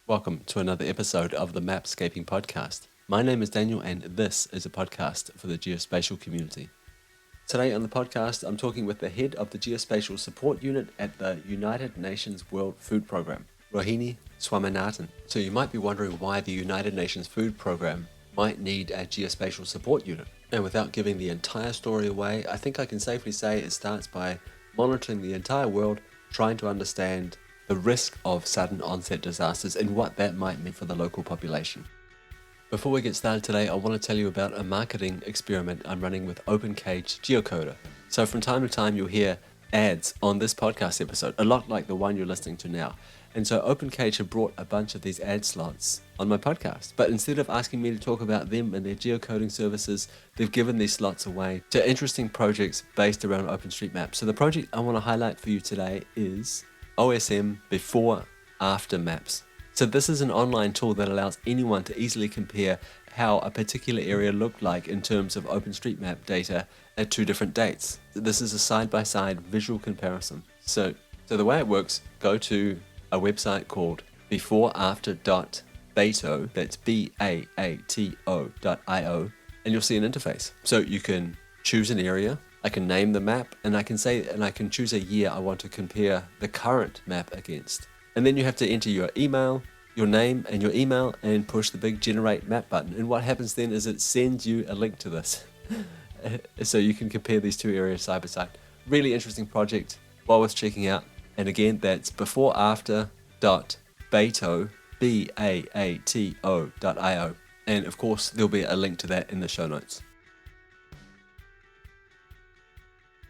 Welcome to another episode of the Mapscaping Podcast. My name is Daniel, and this is a podcast for the Geospatial community. Today on the podcast, I'm talking with the head of the Geospatial Support Unit at the United Nations World Food Programme, Rohini Swaminathan. So you might be wondering why the United Nations Food Programme might need a Geospatial Support Unit. And without giving the entire story away, I think I can safely say it starts by monitoring the entire world, trying to understand the risk of sudden onset disasters and what that might mean for the local population. Before we get started today, I want to tell you about a marketing experiment I'm running with OpenCage Geocoder. So from time to time, you'll hear ads on this podcast episode, a lot like the one you're listening to now. And so OpenCage have brought a bunch of these ad slots on my podcast. But instead of asking me to talk about them and their geocoding services, they've given these slots away to interesting projects based around OpenStreetMap. So the project I want to highlight for you today is OSM Before After Maps. So this is an online tool that allows anyone to easily compare how a particular area looked like in terms of OpenStreetMap data at two different dates. This is a side-by-side visual comparison. So the way it works, go to a website called beforeafter.bato, that's BAATO.io, and you'll see an interface. So you can choose an area, I can name the map, and I can choose a year I want to compare the current map against. And then you have to enter your email, your name and your email, and push the big generate map button. And what happens then is it sends you a link to this. So you can compare these two areas side by side. Really interesting project, well worth checking out. And again, that's beforeafter.bato, BAATO.io. And of course, there'll be a link to that in the show notes.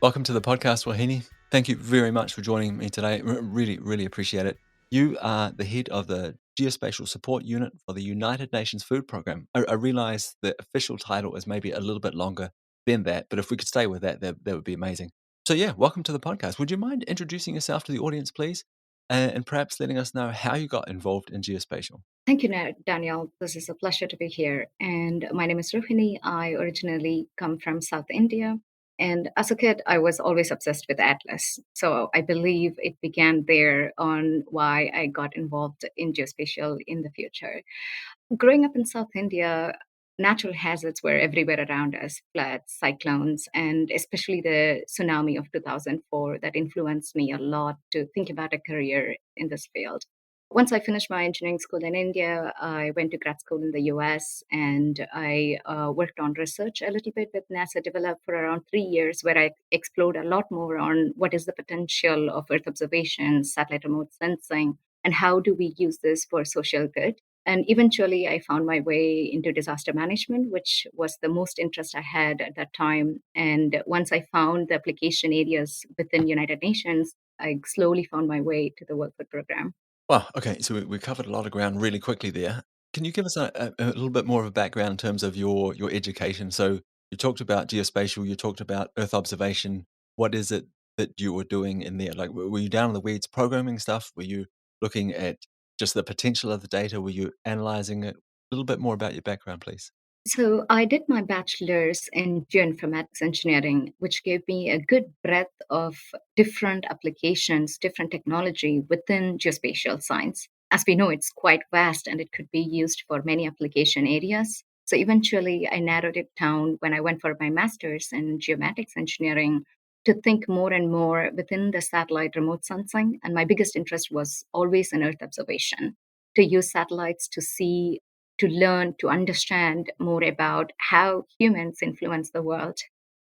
Welcome to the podcast, Rohini. Thank you very much for joining me today. Really, really appreciate it. You are the head of the Geospatial Support Unit for the United Nations Food Programme. I realize the official title is maybe a little bit longer than that, but if we could stay with that would be amazing. So yeah, welcome to the podcast. Would you mind introducing yourself to the audience, please? And perhaps letting us know how you got involved in geospatial. Thank you, Daniel. This is a pleasure to be here. And my name is Rohini. I originally come from South India. And as a kid, I was always obsessed with Atlas. So I believe it began there on why I got involved in geospatial in the future. Growing up in South India, natural hazards were everywhere around us: floods, cyclones, and especially the tsunami of 2004 that influenced me a lot to think about a career in this field. Once I finished my engineering school in India, I went to grad school in the US and I worked on research a little bit with NASA Develop for around 3 years, where I explored a lot more on what is the potential of Earth observation, satellite remote sensing, and how do we use this for social good. And eventually, I found my way into disaster management, which was the most interest I had at that time. And once I found the application areas within United Nations, I slowly found my way to the World Food Program. Well, okay, so we covered a lot of ground really quickly there. Can you give us a little bit more of a background in terms of your education? So you talked about geospatial, you talked about Earth observation. What is it that you were doing in there? Like, were you down in the weeds programming stuff? Were you looking at just the potential of the data? Were you analyzing it? A little bit more about your background, please. So I did my bachelor's in geoinformatics engineering, which gave me a good breadth of different applications, different technology within geospatial science. As we know, it's quite vast and it could be used for many application areas. So eventually, I narrowed it down when I went for my master's in geomatics engineering to think more and more within the satellite remote sensing. And my biggest interest was always in Earth observation, to use satellites to see, to learn, to understand more about how humans influence the world.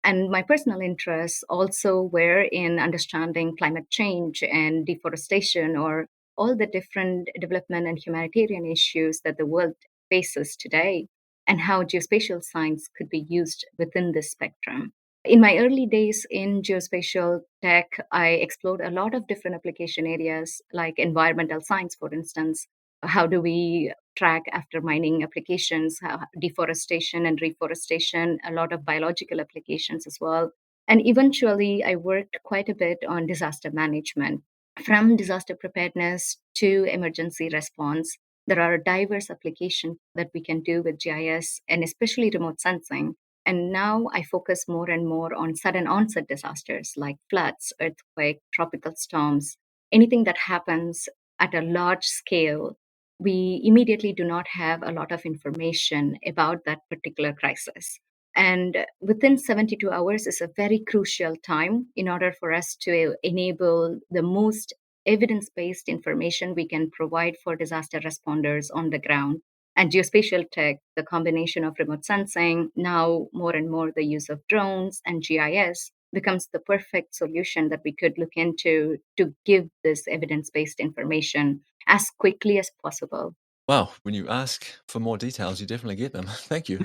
And my personal interests also were in understanding climate change and deforestation, or all the different development and humanitarian issues that the world faces today, and how geospatial science could be used within this spectrum. In my early days in geospatial tech, I explored a lot of different application areas like environmental science, for instance. How do we track after mining applications, deforestation and reforestation, a lot of biological applications as well. And eventually, I worked quite a bit on disaster management. From disaster preparedness to emergency response, there are diverse applications that we can do with GIS and especially remote sensing. And now I focus more and more on sudden onset disasters like floods, earthquake, tropical storms, anything that happens at a large scale we immediately do not have a lot of information about that particular crisis. And within 72 hours is a very crucial time in order for us to enable the most evidence based information we can provide for disaster responders on the ground. And geospatial tech, the combination of remote sensing, now more and more the use of drones and GIS, becomes the perfect solution that we could look into to give this evidence based information as quickly as possible. Wow, when you ask for more details, you definitely get them. Thank you.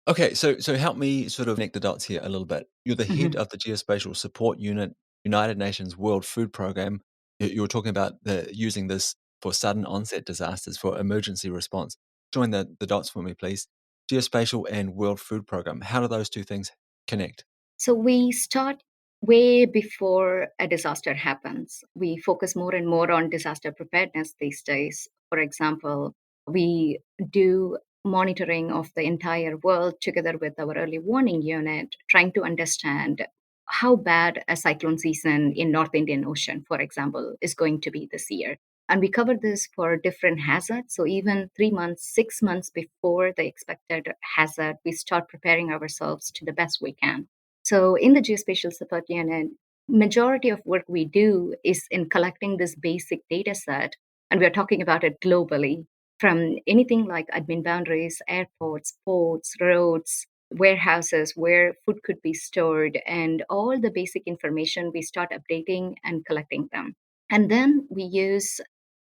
Okay, so help me sort of connect the dots here a little bit. You're the head Mhm. of the Geospatial Support Unit, United Nations World Food Program. You were talking about using this for sudden onset disasters for emergency response. Join the dots for me, please. Geospatial and World Food Program. How do those two things connect? So we start way before a disaster happens. We focus more and more on disaster preparedness these days. For example, we do monitoring of the entire world together with our early warning unit, trying to understand how bad a cyclone season in North Indian Ocean, for example, is going to be this year. And we cover this for different hazards. So even 3 months, 6 months before the expected hazard, we start preparing ourselves to the best we can. So in the geospatial support unit, majority of work we do is in collecting this basic data set, and we're talking about it globally, from anything like admin boundaries, airports, ports, roads, warehouses where food could be stored, and all the basic information we start updating and collecting them. And then we use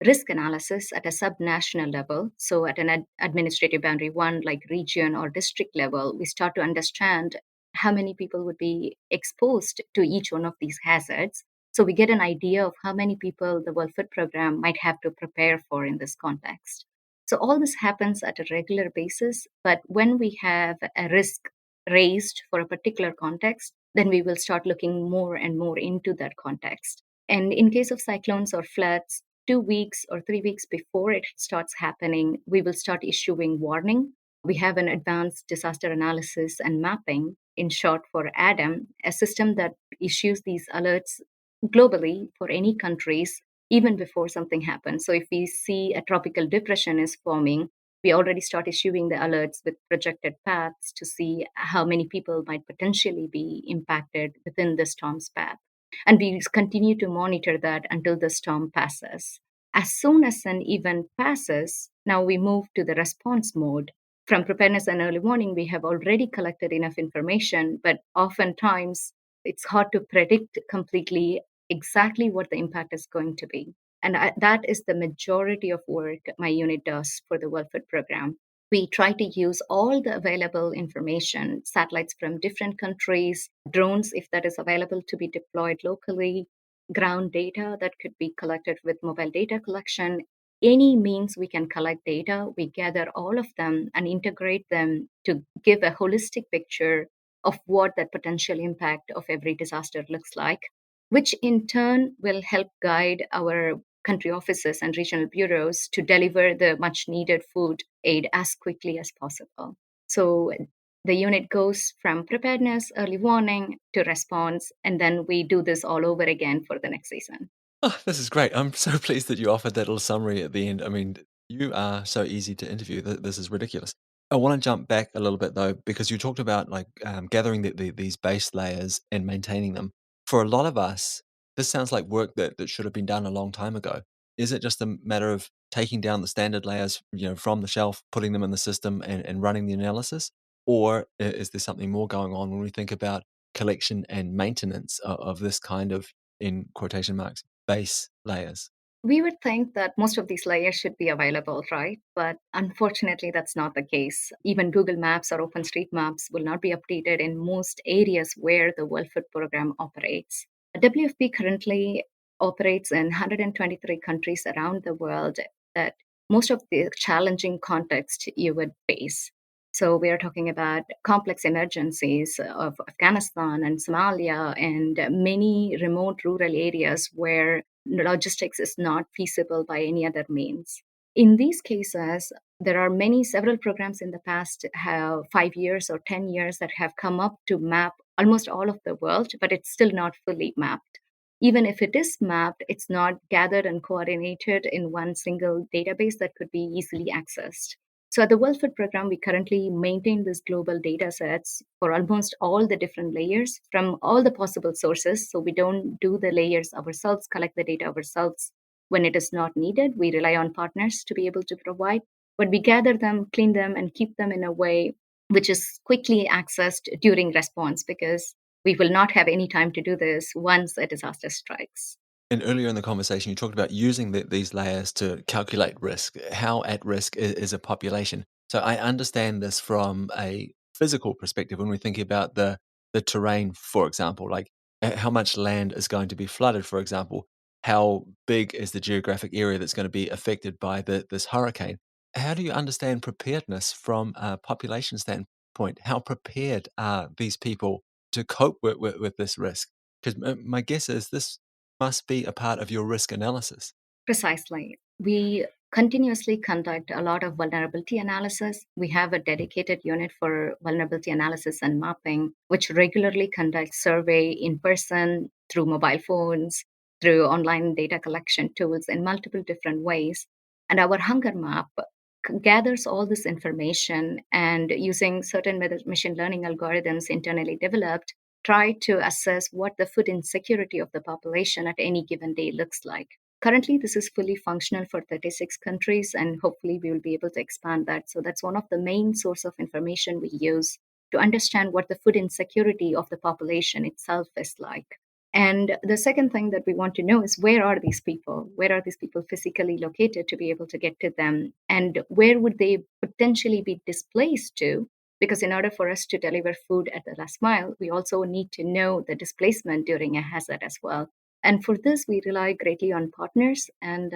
risk analysis at a subnational level. So at an administrative boundary one, like region or district level, we start to understand how many people would be exposed to each one of these hazards. So we get an idea of how many people the World Food Program might have to prepare for in this context. So all this happens at a regular basis, but when we have a risk raised for a particular context, then we will start looking more and more into that context. And in case of cyclones or floods, 2 weeks or 3 weeks before it starts happening, we will start issuing warning. We have an advanced disaster analysis and mapping, in short for ADAM, a system that issues these alerts globally for any countries even before something happens. So if we see a tropical depression is forming, we already start issuing the alerts with projected paths to see how many people might potentially be impacted within the storm's path. And we continue to monitor that until the storm passes. As soon as an event passes, now we move to the response mode. From preparedness and early warning, we have already collected enough information, but oftentimes it's hard to predict completely exactly what the impact is going to be. And that is the majority of work my unit does for the World Food Program. We try to use all the available information, satellites from different countries, drones, if that is available to be deployed locally, ground data that could be collected with mobile data collection. Any means we can collect data, we gather all of them and integrate them to give a holistic picture of what that potential impact of every disaster looks like, which in turn will help guide our country offices and regional bureaus to deliver the much needed food aid as quickly as possible. So the unit goes from preparedness, early warning to response, and then we do this all over again for the next season. Oh, this is great. I'm so pleased that you offered that little summary at the end. I mean, you are so easy to interview. This is ridiculous. I want to jump back a little bit though, because you talked about like gathering these base layers and maintaining them. For a lot of us, this sounds like work that should have been done a long time ago. Is it just a matter of taking down the standard layers, from the shelf, putting them in the system, and running the analysis, or is there something more going on when we think about collection and maintenance of this kind of, in quotation marks, base layers? We would think that most of these layers should be available, right? But unfortunately, that's not the case. Even Google Maps or OpenStreetMaps will not be updated in most areas where the World Food Program operates. WFP currently operates in 123 countries around the world that most of the challenging context you would face. So we are talking about complex emergencies of Afghanistan and Somalia and many remote rural areas where logistics is not feasible by any other means. In these cases, there are several programs in the past, have 5 years or 10 years, that have come up to map almost all of the world, but it's still not fully mapped. Even if it is mapped, it's not gathered and coordinated in one single database that could be easily accessed. So at the World Food Program, we currently maintain these global data sets for almost all the different layers from all the possible sources. So we don't do the layers ourselves, collect the data ourselves when it is not needed. We rely on partners to be able to provide, but we gather them, clean them, and keep them in a way which is quickly accessed during response because we will not have any time to do this once a disaster strikes. And earlier in the conversation, you talked about using these layers to calculate risk. How at risk is a population? So I understand this from a physical perspective when we're thinking about the terrain, for example, like how much land is going to be flooded, for example. How big is the geographic area that's going to be affected by this hurricane? How do you understand preparedness from a population standpoint? How prepared are these people to cope with this risk? Because my guess is this must be a part of your risk analysis. Precisely. We continuously conduct a lot of vulnerability analysis. We have a dedicated unit for vulnerability analysis and mapping, which regularly conducts survey in person, through mobile phones, through online data collection tools in multiple different ways. And our hunger map gathers all this information and using certain machine learning algorithms internally developed, try to assess what the food insecurity of the population at any given day looks like. Currently, this is fully functional for 36 countries, and hopefully, we will be able to expand that. So, that's one of the main source of information we use to understand what the food insecurity of the population itself is like. And the second thing that we want to know is where are these people? Where are these people physically located to be able to get to them? And where would they potentially be displaced to? Because in order for us to deliver food at the last mile, we also need to know the displacement during a hazard as well. And for this, we rely greatly on partners. And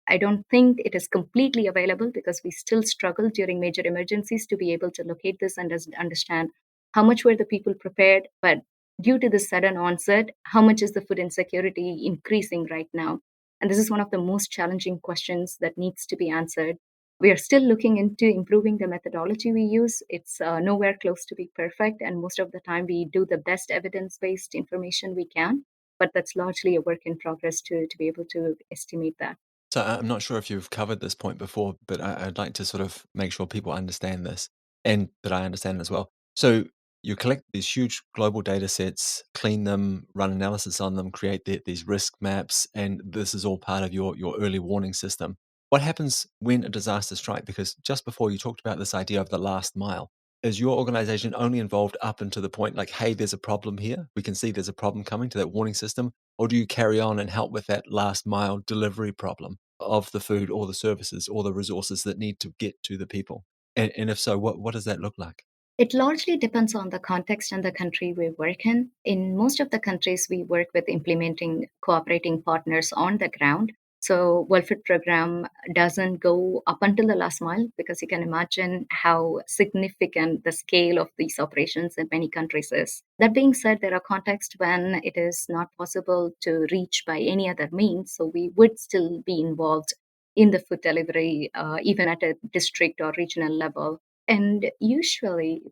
I don't think it is completely available because we still struggle during major emergencies to be able to locate this and understand how much were the people prepared. But due to the sudden onset, how much is the food insecurity increasing right now? And this is one of the most challenging questions that needs to be answered. We are still looking into improving the methodology we use. It's nowhere close to be perfect. And most of the time, we do the best evidence based information we can. But that's largely a work in progress to be able to estimate that. So I'm not sure if you've covered this point before, but I'd like to sort of make sure people understand this and that I understand as well. So you collect these huge global data sets, clean them, run analysis on them, create these risk maps, and this is all part of your early warning system. What happens when a disaster strikes? Because just before you talked about this idea of the last mile. Is your organization only involved up until the point like, hey, there's a problem here? We can see there's a problem coming to that warning system. Or do you carry on and help with that last mile delivery problem of the food or the services or the resources that need to get to the people? And if so, what does that look like? It largely depends on the context and the country we work in. In most of the countries, we work with implementing cooperating partners on the ground. So, World Food Program doesn't go up until the last mile because you can imagine how significant the scale of these operations in many countries is. That being said, there are contexts when it is not possible to reach by any other means. So, we would still be involved in the food delivery, even at a district or regional level. And usually,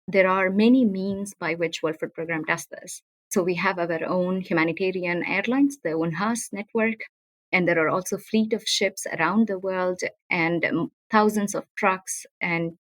there are many means by which World Food Program does this. So we have our own humanitarian airlines, the UNHAS network, and there are also fleet of ships around the world and thousands of trucks and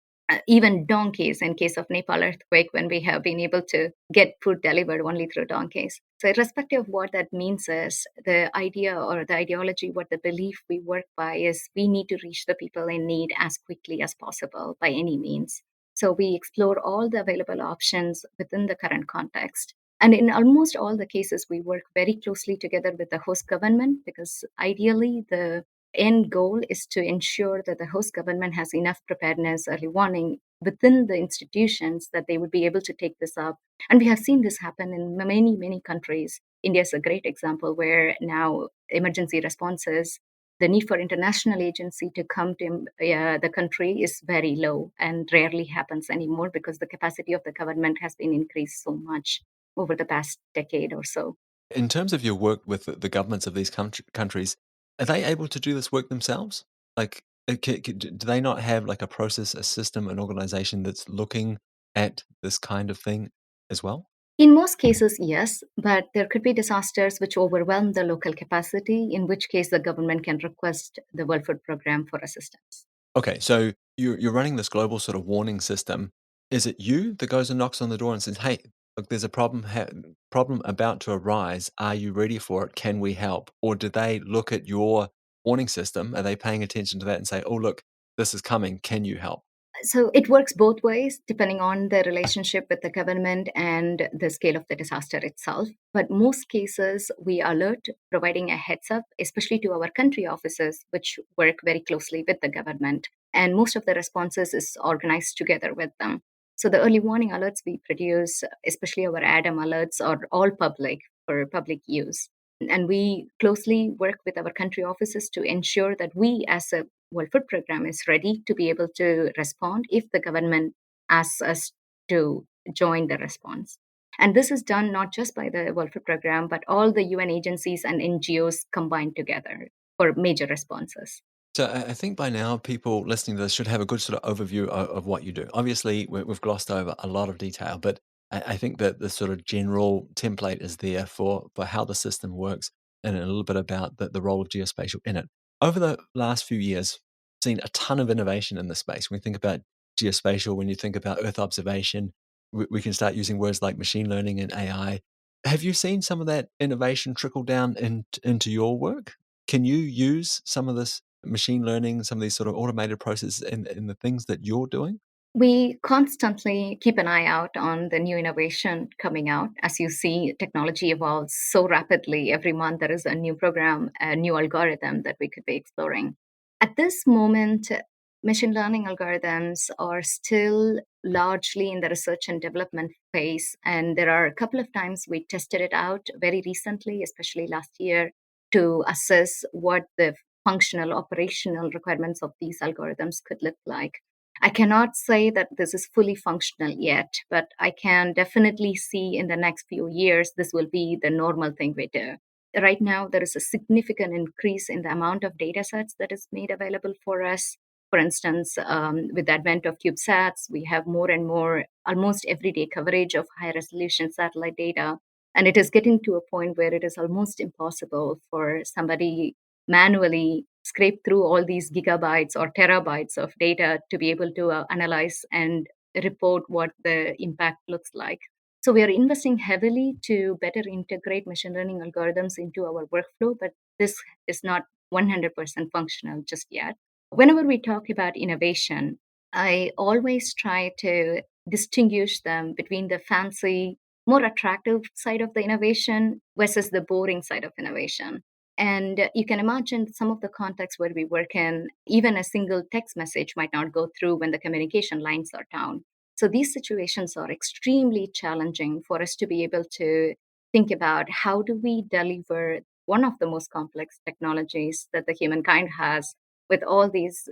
even donkeys in case of Nepal earthquake when we have been able to get food delivered only through donkeys. So irrespective of what that means is the idea or the ideology, what the belief we work by is we need to reach the people in need as quickly as possible by any means. So we explore all the available options within the current context. And in almost all the cases, we work very closely together with the host government because ideally the end goal is to ensure that the host government has enough preparedness, early warning within the institutions that they would be able to take this up. And we have seen this happen in many, many countries. India is a great example where now emergency responses, the need for international agency to come to the country is very low and rarely happens anymore because the capacity of the government has been increased so much over the past decade or so. In terms of your work with the governments of these countries, are they able to do this work themselves? Like, do they not have like a process, a system, an organization that's looking at this kind of thing as well? In most cases, yes, but there could be disasters which overwhelm the local capacity, in which case the government can request the World Food Program for assistance. Okay, so you're running this global sort of warning system. Is it you that goes and knocks on the door and says, "Hey, look, there's a problem about to arise. Are you ready for it? Can we help?" Or do they look at your warning system? Are they paying attention to that and say, "Oh, look, this is coming. Can you help?" So it works both ways depending on the relationship with the government and the scale of the disaster itself. But most cases, we alert, providing a heads up, especially to our country offices, which work very closely with the government. And most of the responses is organized together with them. So the early warning alerts we produce, especially our ADAM alerts, are all public for public use. And we closely work with our country offices to ensure that we, as a World Food Program, is ready to be able to respond if the government asks us to join the response. And this is done not just by the World Food Program, but all the UN agencies and NGOs combined together for major responses. So I think by now people listening to this should have a good sort of overview of what you do. Obviously, we've glossed over a lot of detail, but I think that the sort of general template is there for how the system works and a little bit about the role of geospatial in it. Over the last few years, seen a ton of innovation in this space. When we think about geospatial, when you think about Earth observation, we can start using words like machine learning and AI. Have you seen some of that innovation trickle down into your work? Can you use some of this machine learning, some of these sort of automated processes in the things that you're doing? We constantly keep an eye out on the new innovation coming out. As you see, technology evolves so rapidly. Every month, there is a new program, a new algorithm that we could be exploring. At this moment, machine learning algorithms are still largely in the research and development phase. And there are a couple of times we tested it out very recently, especially last year, to assess what the functional, operational requirements of these algorithms could look like. I cannot say that this is fully functional yet, but I can definitely see in the next few years this will be the normal thing we do. Right now, there is a significant increase in the amount of data sets that is made available for us. For instance, with the advent of CubeSats, we have more and more, almost everyday coverage of high resolution satellite data. And it is getting to a point where it is almost impossible for somebody manually scrape through all these gigabytes or terabytes of data to be able to analyze and report what the impact looks like. So we are investing heavily to better integrate machine learning algorithms into our workflow, but this is not 100% functional just yet. Whenever we talk about innovation, I always try to distinguish them between the fancy, more attractive side of the innovation versus the boring side of innovation. And you can imagine some of the contexts where we work in, even a single text message might not go through when the communication lines are down. So these situations are extremely challenging for us to be able to think about how do we deliver one of the most complex technologies that the humankind has with all these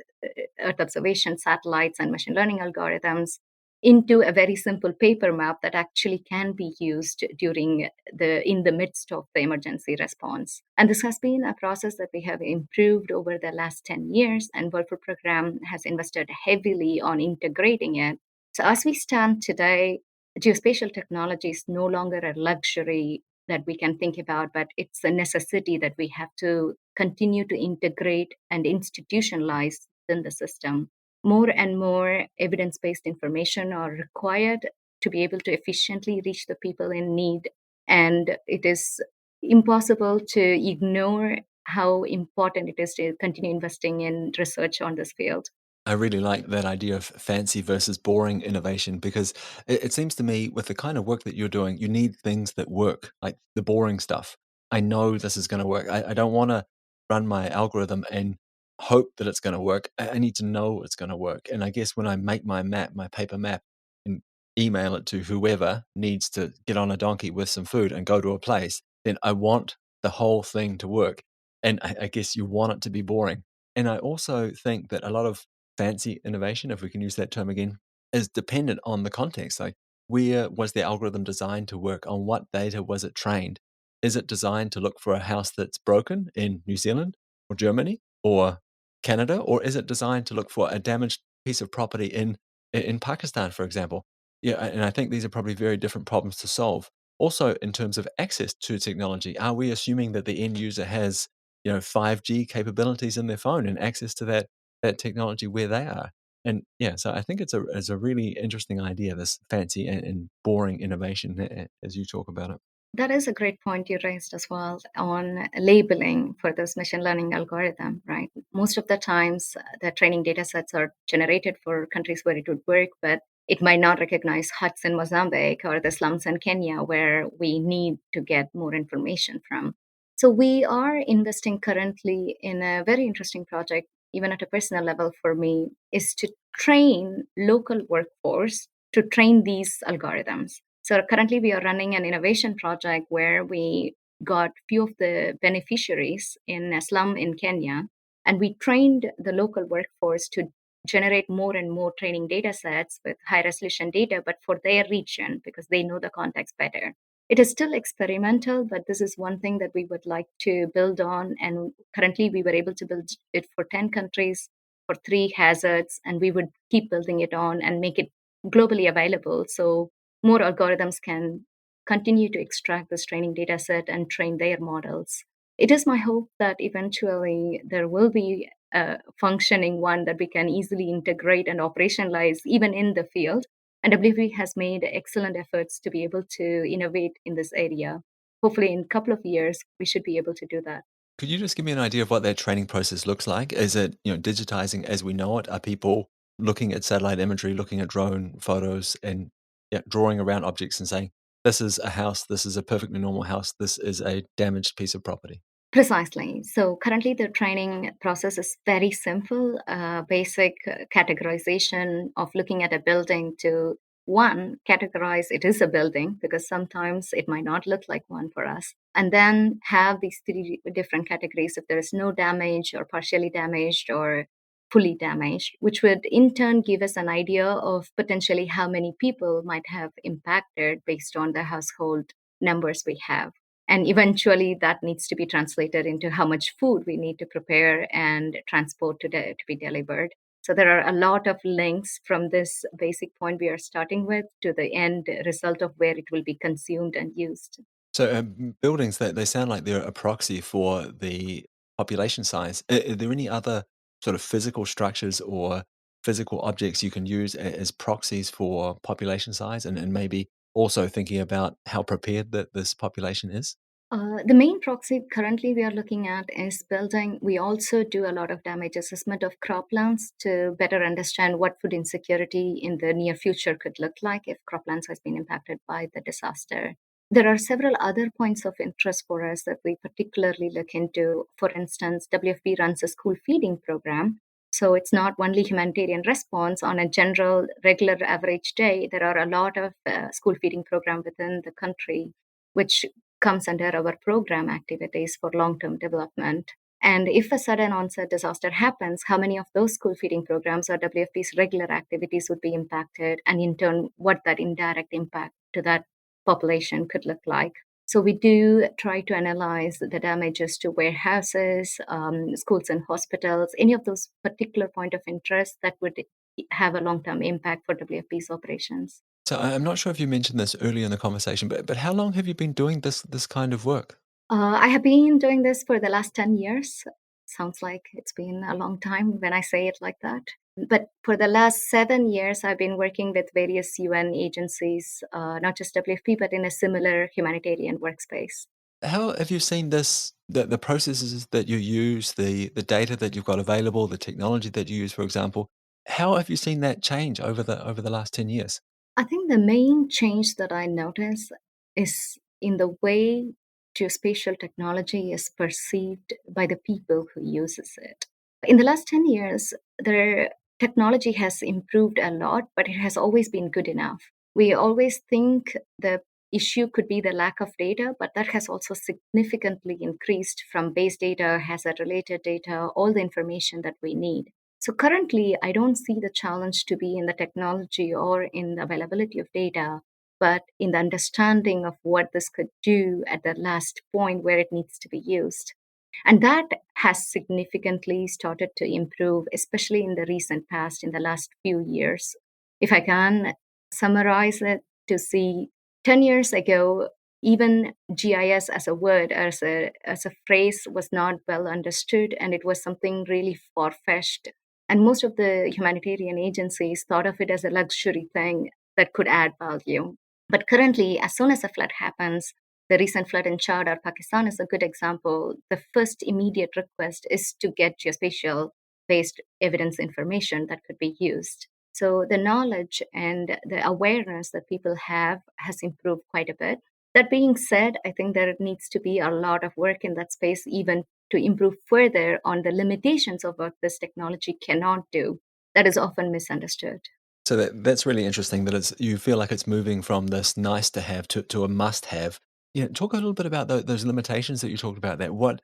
Earth observation satellites and machine learning algorithms into a very simple paper map that actually can be used during the in the midst of the emergency response. And this has been a process that we have improved over the last 10 years, and World Food Program has invested heavily on integrating it. So as we stand today, geospatial technology is no longer a luxury that we can think about, but it's a necessity that we have to continue to integrate and institutionalize in the system. More and more evidence based information are required to be able to efficiently reach the people in need. And it is impossible to ignore how important it is to continue investing in research on this field. I really like that idea of fancy versus boring innovation because it seems to me with the kind of work that you're doing, you need things that work, like the boring stuff. I know this is going to work. I don't want to run my algorithm and hope that it's going to work. I need to know it's going to work. And I guess when I make my map, my paper map, and email it to whoever needs to get on a donkey with some food and go to a place, then I want the whole thing to work. And I guess you want it to be boring. And I also think that a lot of fancy innovation, if we can use that term again, is dependent on the context. Like, where was the algorithm designed to work? On what data was it trained? Is it designed to look for a house that's broken in New Zealand or Germany or Canada? Or is it designed to look for a damaged piece of property in Pakistan, for example? Yeah, and I think these are probably very different problems to solve. Also, in terms of access to technology, are we assuming that the end user has, 5G capabilities in their phone and access to that technology where they are? And yeah, so I think it's a really interesting idea, this fancy and boring innovation as you talk about it. That is a great point you raised as well on labeling for this machine learning algorithm, right? Most of the times, the training data sets are generated for countries where it would work, but it might not recognize huts in Mozambique or the slums in Kenya where we need to get more information from. So, we are investing currently in a very interesting project, even at a personal level for me, is to train local workforce to train these algorithms. So currently we are running an innovation project where we got few of the beneficiaries in a slum in Kenya, and we trained the local workforce to generate more and more training data sets with high resolution data, but for their region because they know the context better. It is still experimental, but this is one thing that we would like to build on. And currently we were able to build it for 10 countries for three hazards, and we would keep building it on and make it globally available. So more algorithms can continue to extract this training data set and train their models. It is my hope that eventually there will be a functioning one that we can easily integrate and operationalize even in the field. And WP has made excellent efforts to be able to innovate in this area. Hopefully, in a couple of years, we should be able to do that. Could you just give me an idea of what that training process looks like? Is it, digitizing as we know it? Are people looking at satellite imagery, looking at drone photos and yeah, drawing around objects and saying, this is a house, this is a perfectly normal house, this is a damaged piece of property? Precisely. So currently, the training process is very simple, basic categorization of looking at a building to one, categorize it is a building because sometimes it might not look like one for us. And then have these three different categories if there is no damage or partially damaged or fully damaged, which would in turn give us an idea of potentially how many people might have impacted based on the household numbers we have. And eventually that needs to be translated into how much food we need to prepare and transport to be delivered. So there are a lot of links from this basic point we are starting with to the end result of where it will be consumed and used. So buildings, that they sound like they're a proxy for the population size. Are there any other sort of physical structures or physical objects you can use as proxies for population size, and maybe also thinking about how prepared that this population is? The main proxy currently we are looking at is building. We also do a lot of damage assessment of croplands to better understand what food insecurity in the near future could look like if croplands has been impacted by the disaster. There are several other points of interest for us that we particularly look into. For instance, WFP runs a school feeding program. So it's not only humanitarian response on a general, regular, average day. There are a lot of school feeding program within the country, which comes under our program activities for long term development. And if a sudden onset disaster happens, how many of those school feeding programs or WFP's regular activities would be impacted, and in turn, what that indirect impact to that population could look like? So we do try to analyze the damages to warehouses, schools and hospitals, any of those particular point of interest that would have a long-term impact for WFP's operations. So I'm not sure if you mentioned this earlier in the conversation, but how long have you been doing this kind of work? I have been doing this for the last 10 years. Sounds like it's been a long time when I say it like that. But for the last 7 years, I've been working with various UN agencies, not just WFP, but in a similar humanitarian workspace. How have you seen this, the processes that you use, the data that you've got available, the technology that you use, for example, how have you seen that change over the last 10 years? I think the main change that I notice is in the way geospatial technology is perceived by the people who uses it. In the last 10 years, the technology has improved a lot, but it has always been good enough. We always think the issue could be the lack of data, but that has also significantly increased from base data, hazard related data, all the information that we need. So currently, I don't see the challenge to be in the technology or in the availability of data, but in the understanding of what this could do at the last point where it needs to be used. And that has significantly started to improve, especially in the recent past, in the last few years. If I can summarize it to see 10 years ago, even GIS as a word, as a phrase, was not well understood, and it was something really far fetched. And most of the humanitarian agencies thought of it as a luxury thing that could add value. But currently, as soon as a flood happens, the recent flood in Chad or Pakistan is a good example. The first immediate request is to get geospatial based evidence information that could be used. So the knowledge and the awareness that people have has improved quite a bit. That being said, I think there needs to be a lot of work in that space, even to improve further on the limitations of what this technology cannot do. That is often misunderstood. So that's really interesting that you feel like it's moving from this nice to have to a must have. Talk a little bit about those limitations that you talked about. That what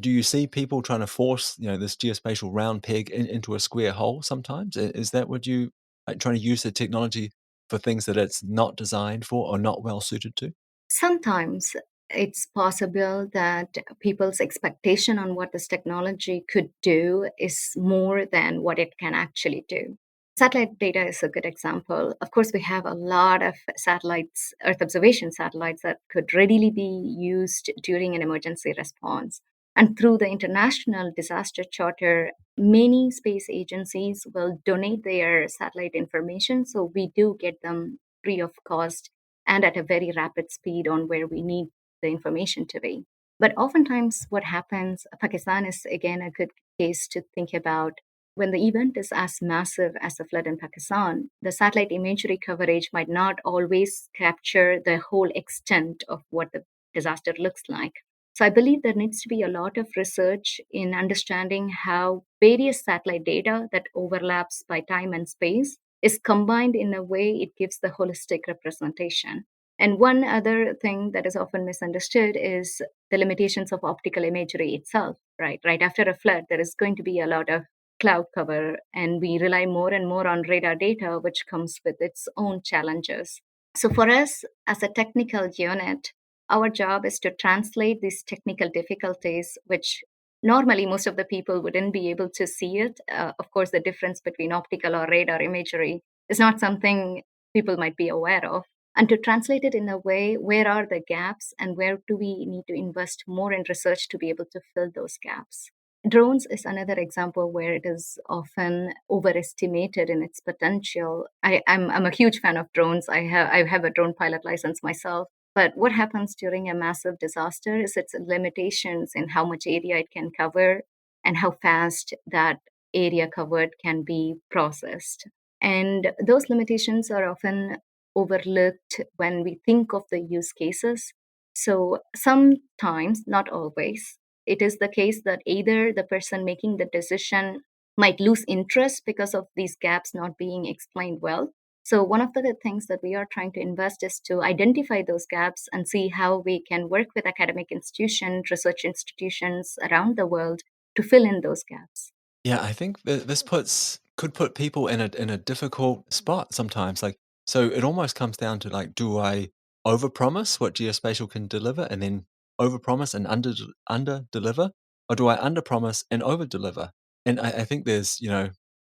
do you see people trying to force this geospatial round peg into a square hole? Sometimes is that what you like, trying to use the technology for things that it's not designed for or not well suited to? Sometimes it's possible that people's expectation on what this technology could do is more than what it can actually do. Satellite data is a good example. Of course, we have a lot of satellites, Earth observation satellites, that could readily be used during an emergency response. And through the International Disaster Charter, many space agencies will donate their satellite information. So we do get them free of cost and at a very rapid speed on where we need the information to be. But oftentimes, what happens, Pakistan is again a good case to think about. When the event is as massive as the flood in Pakistan, the satellite imagery coverage might not always capture the whole extent of what the disaster looks like. So I believe there needs to be a lot of research in understanding how various satellite data that overlaps by time and space is combined in a way it gives the holistic representation. And one other thing that is often misunderstood is the limitations of optical imagery itself, right? Right after a flood, there is going to be a lot of cloud cover, and we rely more and more on radar data, which comes with its own challenges. So, for us as a technical unit, our job is to translate these technical difficulties, which normally most of the people wouldn't be able to see it. Of course, the difference between optical or radar imagery is not something people might be aware of. And to translate it in a way, where are the gaps and where do we need to invest more in research to be able to fill those gaps? Drones is another example where it is often overestimated in its potential. I'm a huge fan of drones. I have a drone pilot license myself. But what happens during a massive disaster is its limitations in how much area it can cover and how fast that area covered can be processed. And those limitations are often overlooked when we think of the use cases. So sometimes, not always, it is the case that either the person making the decision might lose interest because of these gaps not being explained well. So, one of the things that we are trying to invest is to identify those gaps and see how we can work with academic institutions, research institutions around the world to fill in those gaps. Yeah, I think that this could put people in a difficult spot sometimes. Like, so it almost comes down to like, do I overpromise what geospatial can deliver and then overpromise and under deliver, or do I underpromise and over deliver? And I think there's,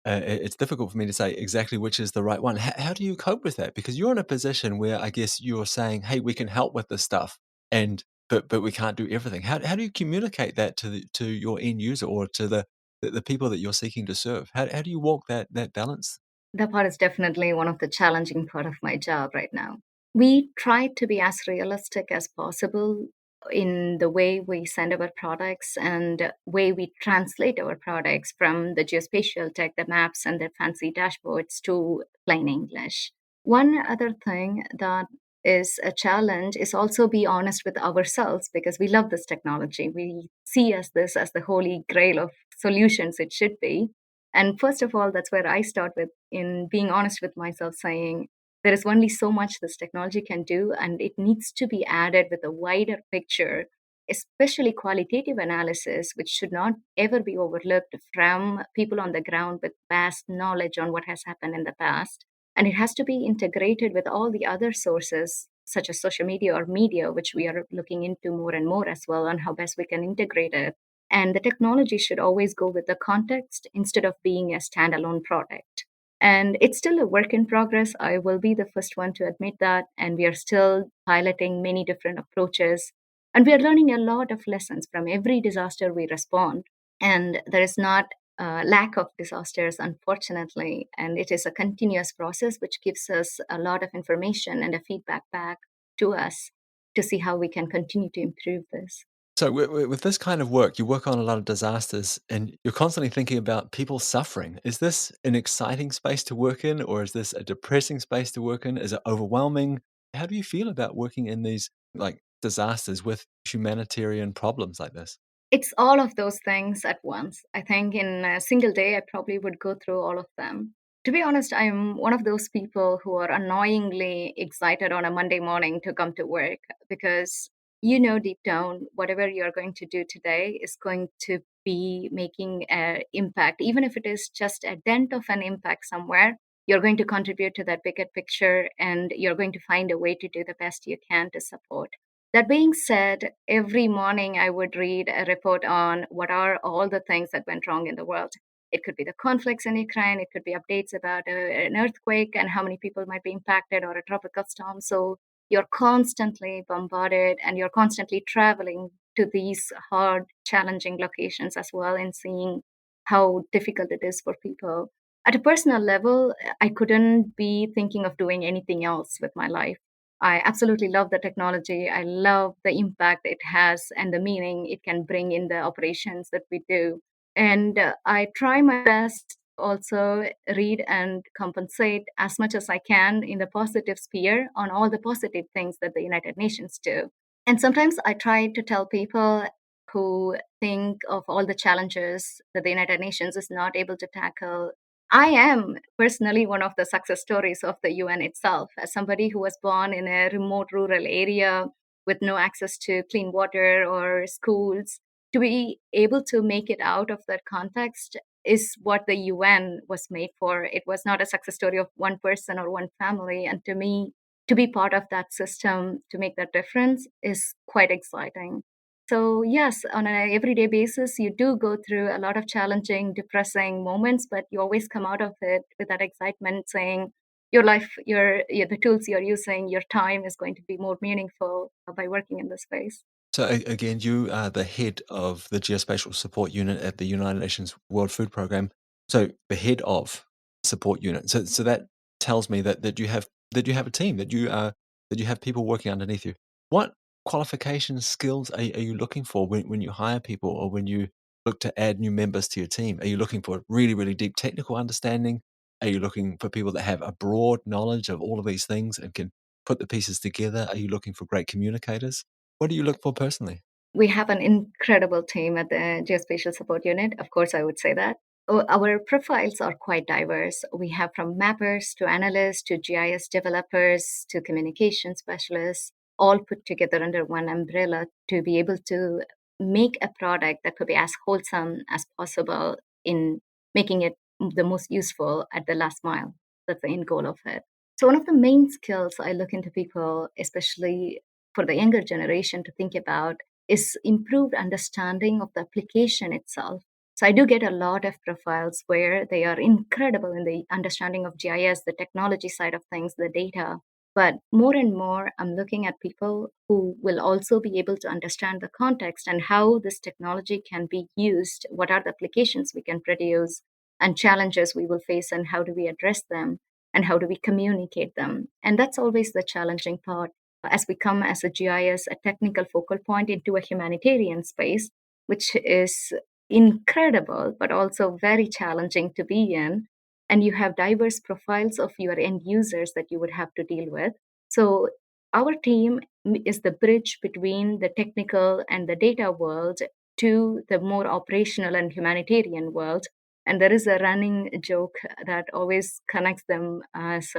it's difficult for me to say exactly which is the right one. How do you cope with that? Because you're in a position where I guess you're saying, hey, we can help with this stuff, and but we can't do everything. How do you communicate that to your end user or to the people that you're seeking to serve? How do you walk that balance? That part is definitely one of the challenging part of my job right now. We try to be as realistic as possible in the way we send our products and way we translate our products from the geospatial tech, the maps and the fancy dashboards to plain English. One other thing that is a challenge is also be honest with ourselves because we love this technology. We see as this as the holy grail of solutions it should be. And first of all, that's where I start with in being honest with myself, saying there is only so much this technology can do, and it needs to be added with a wider picture, especially qualitative analysis, which should not ever be overlooked from people on the ground with vast knowledge on what has happened in the past. And it has to be integrated with all the other sources, such as social media or media, which we are looking into more and more as well, on how best we can integrate it. And the technology should always go with the context instead of being a standalone product. And it's still a work in progress. I will be the first one to admit that. And we are still piloting many different approaches. And we are learning a lot of lessons from every disaster we respond. And there is not a lack of disasters, unfortunately. And it is a continuous process which gives us a lot of information and a feedback back to us to see how we can continue to improve this. So with this kind of work, you work on a lot of disasters and you're constantly thinking about people suffering. Is this an exciting space to work in, or is this a depressing space to work in? Is it overwhelming? How do you feel about working in these like disasters with humanitarian problems like this? It's all of those things at once. I think in a single day, I probably would go through all of them. To be honest, I'm one of those people who are annoyingly excited on a Monday morning to come to work because you know deep down whatever you're going to do today is going to be making an impact. Even if it is just a dent of an impact somewhere, you're going to contribute to that bigger picture and you're going to find a way to do the best you can to support. That being said, every morning I would read a report on what are all the things that went wrong in the world. It could be the conflicts in Ukraine, it could be updates about an earthquake and how many people might be impacted, or a tropical storm. So you're constantly bombarded and you're constantly traveling to these hard, challenging locations as well and seeing how difficult it is for people. At a personal level, I couldn't be thinking of doing anything else with my life. I absolutely love the technology. I love the impact it has and the meaning it can bring in the operations that we do. And I try my best to also read and compensate as much as I can in the positive sphere on all the positive things that the United Nations do. And sometimes I try to tell people who think of all the challenges that the United Nations is not able to tackle. I am personally one of the success stories of the UN itself. As somebody who was born in a remote rural area with no access to clean water or schools, to be able to make it out of that context is what the UN was made for. It was not a success story of one person or one family. And to me, to be part of that system to make that difference is quite exciting. So, yes, on an everyday basis, you do go through a lot of challenging, depressing moments, but you always come out of it with that excitement saying, your life, the tools you're using, your time is going to be more meaningful by working in this space. So again, you are the head of the Geospatial Support Unit at the United Nations World Food Programme. So the head of support unit. So that tells me that you have a team, that you have people working underneath you. What qualifications, skills are you looking for when you hire people, or when you look to add new members to your team? Are you looking for really, really deep technical understanding? Are you looking for people that have a broad knowledge of all of these things and can put the pieces together? Are you looking for great communicators? What do you look for personally? We have an incredible team at the Geospatial Support Unit. Of course, I would say that. Our profiles are quite diverse. We have from mappers to analysts to GIS developers to communication specialists, all put together under one umbrella to be able to make a product that could be as wholesome as possible in making it the most useful at the last mile. That's the end goal of it. So, one of the main skills I look into people, especially for the younger generation, to think about is improved understanding of the application itself. So I do get a lot of profiles where they are incredible in the understanding of GIS, the technology side of things, the data. But more and more, I'm looking at people who will also be able to understand the context and how this technology can be used, what are the applications we can produce, and challenges we will face, and how do we address them, and how do we communicate them. And that's always the challenging part as we come as a GIS, a technical focal point into a humanitarian space, which is incredible, but also very challenging to be in. And you have diverse profiles of your end users that you would have to deal with. So, our team is the bridge between the technical and the data world to the more operational and humanitarian world. And there is a running joke that always connects them as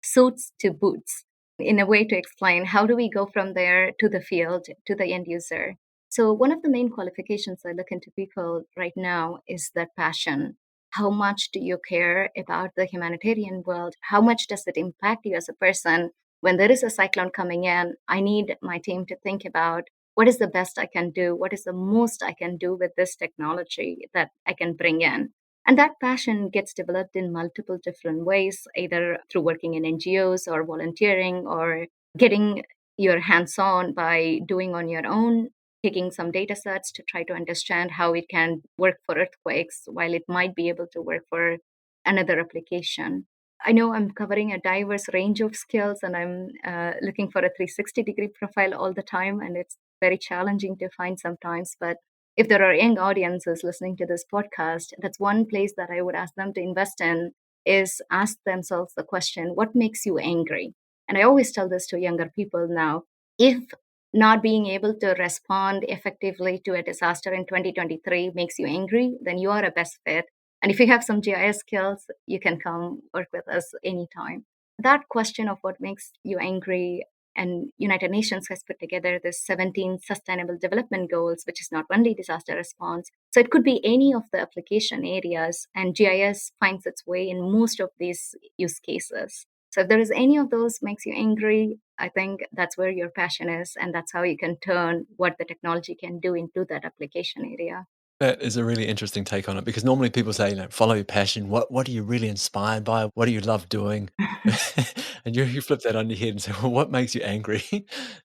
suits to boots in a way to explain how do we go from there to the field to the end user. So one of the main qualifications I look into people right now is that passion. How much do you care about the humanitarian world? How much does it impact you as a person? When there is a cyclone coming in, I need my team to think about what is the best I can do? What is the most I can do with this technology that I can bring in? And that passion gets developed in multiple different ways, either through working in NGOs or volunteering or getting your hands on by doing on your own, taking some data sets to try to understand how it can work for earthquakes while it might be able to work for another application. I know I'm covering a diverse range of skills and I'm looking for a 360-degree profile all the time, and it's very challenging to find sometimes. But if there are young audiences listening to this podcast, that's one place that I would ask them to invest in is ask themselves the question, what makes you angry? And I always tell this to younger people now. If not being able to respond effectively to a disaster in 2023 makes you angry, then you are a best fit. And if you have some GIS skills, you can come work with us anytime. That question of what makes you angry, and United Nations has put together this 17 sustainable development goals, which is not only disaster response. So it could be any of the application areas, and GIS finds its way in most of these use cases. So if there is any of those makes you angry, I think that's where your passion is, and that's how you can turn what the technology can do into that application area. That is a really interesting take on it because normally people say, follow your passion. What are you really inspired by? What do you love doing? And you flip that on your head and say, well, what makes you angry?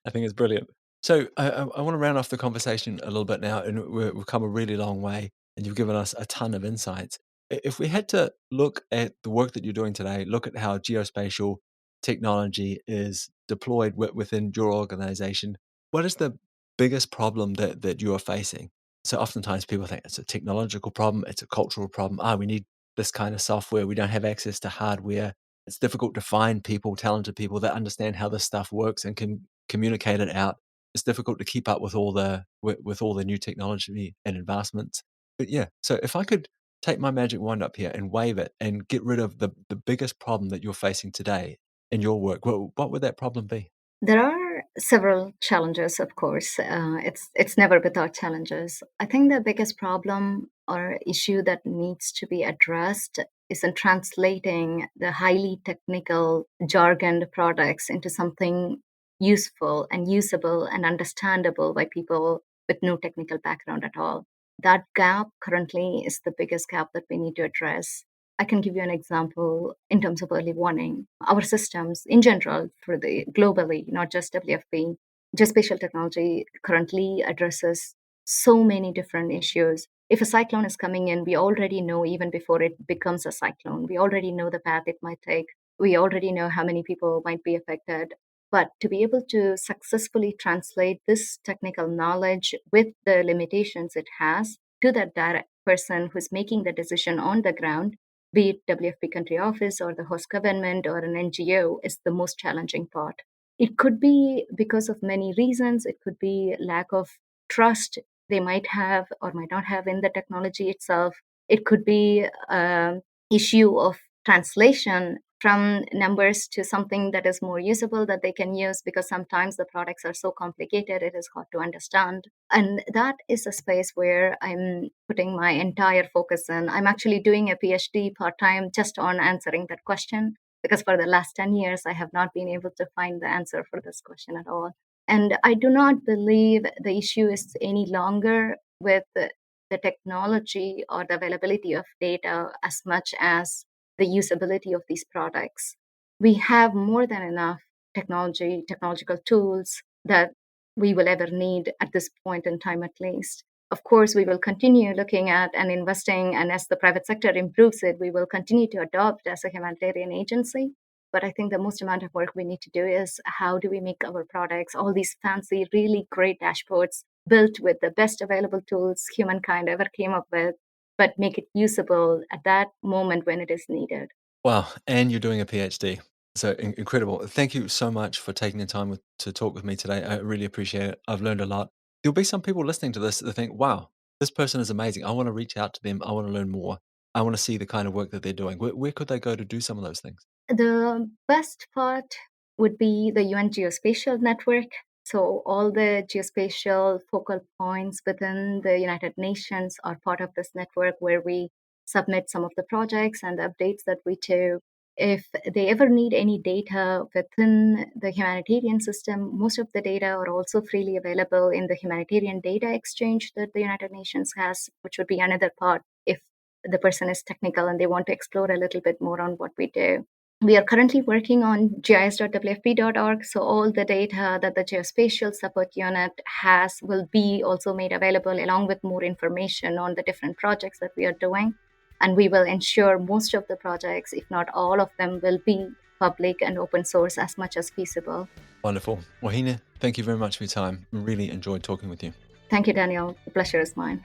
I think it's brilliant. So I want to round off the conversation a little bit now, and we've come a really long way, and you've given us a ton of insights. If we had to look at the work that you're doing today, look at how geospatial technology is deployed within your organization, what is the biggest problem that you are facing? So oftentimes people think it's a technological problem, it's a cultural problem. We need this kind of software. We don't have access to hardware. It's difficult to find people, talented people that understand how this stuff works and can communicate it out. It's difficult to keep up with all the with all the new technology and advancements. But yeah, so if I could take my magic wand up here and wave it and get rid of the biggest problem that you're facing today in your work, what would that problem be? There are several challenges, of course. It's never without challenges. I think the biggest problem or issue that needs to be addressed is in translating the highly technical, jargoned products into something useful and usable and understandable by people with no technical background at all. That gap currently is the biggest gap that we need to address. I can give you an example in terms of early warning. Our systems in general for the globally, not just WFP, geospatial technology currently addresses so many different issues. If a cyclone is coming in, we already know even before it becomes a cyclone. We already know the path it might take. We already know how many people might be affected. But to be able to successfully translate this technical knowledge with the limitations it has to that direct person who's making the decision on the ground, be it WFP country office or the host government or an NGO, is the most challenging part. It could be because of many reasons. It could be lack of trust they might have or might not have in the technology itself. It could be an issue of translation from numbers to something that is more usable that they can use, because sometimes the products are so complicated it is hard to understand. And that is a space where I'm putting my entire focus in. I'm actually doing a PhD part time just on answering that question, because for the last 10 years I have not been able to find the answer for this question at all. And I do not believe the issue is any longer with the technology or the availability of data as much as the usability of these products. We have more than enough technology, technological tools that we will ever need at this point in time, at least. Of course, we will continue looking at and investing, and as the private sector improves it, we will continue to adopt as a humanitarian agency. But I think the most amount of work we need to do is how do we make our products, all these fancy, really great dashboards built with the best available tools humankind ever came up with, but make it usable at that moment when it is needed. Wow, and you're doing a PhD. So incredible. Thank you so much for taking the time to talk with me today. I really appreciate it. I've learned a lot. There'll be some people listening to this that think, wow, this person is amazing. I want to reach out to them. I want to learn more. I want to see the kind of work that they're doing. Where could they go to do some of those things? The best part would be the UN Geospatial Network. So, all the geospatial focal points within the United Nations are part of this network where we submit some of the projects and the updates that we do. If they ever need any data within the humanitarian system, most of the data are also freely available in the humanitarian data exchange that the United Nations has, which would be another part. If the person is technical and they want to explore a little bit more on what we do. We are currently working on gis.wfp.org, so all the data that the Geospatial Support Unit has will be also made available along with more information on the different projects that we are doing. And we will ensure most of the projects, if not all of them, will be public and open source as much as feasible. Wonderful. Well, Hina, thank you very much for your time. Really enjoyed talking with you. Thank you, Daniel. The pleasure is mine.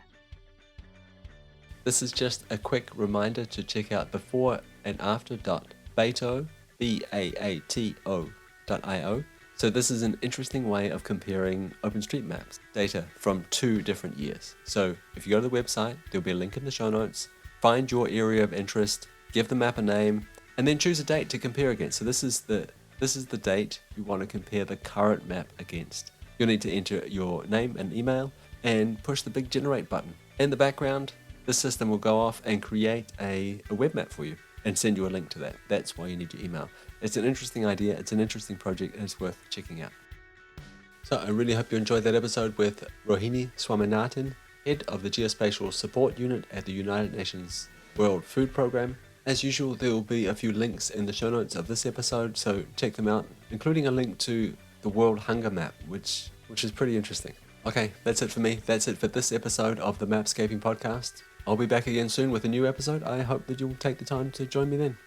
This is just a quick reminder to check out before and after.beato, BAATO.io. So this is an interesting way of comparing OpenStreetMap's data from 2 different years. So if you go to the website, there'll be a link in the show notes. Find your area of interest, give the map a name, and then choose a date to compare against. So this is the date you want to compare the current map against. You'll need to enter your name and email and push the big generate button. In the background, the system will go off and create a web map for you and send you a link to that. That's why you need your email. It's an interesting idea, it's an interesting project, and it's worth checking out. So I really hope you enjoyed that episode with Rohini Swaminathan, head of the Geospatial Support Unit at the United Nations World Food Programme. As usual, there will be a few links in the show notes of this episode, so check them out, including a link to the World Hunger Map, which is pretty interesting. Okay, that's it for me. That's it for this episode of the Mapscaping Podcast. I'll be back again soon with a new episode. I hope that you'll take the time to join me then.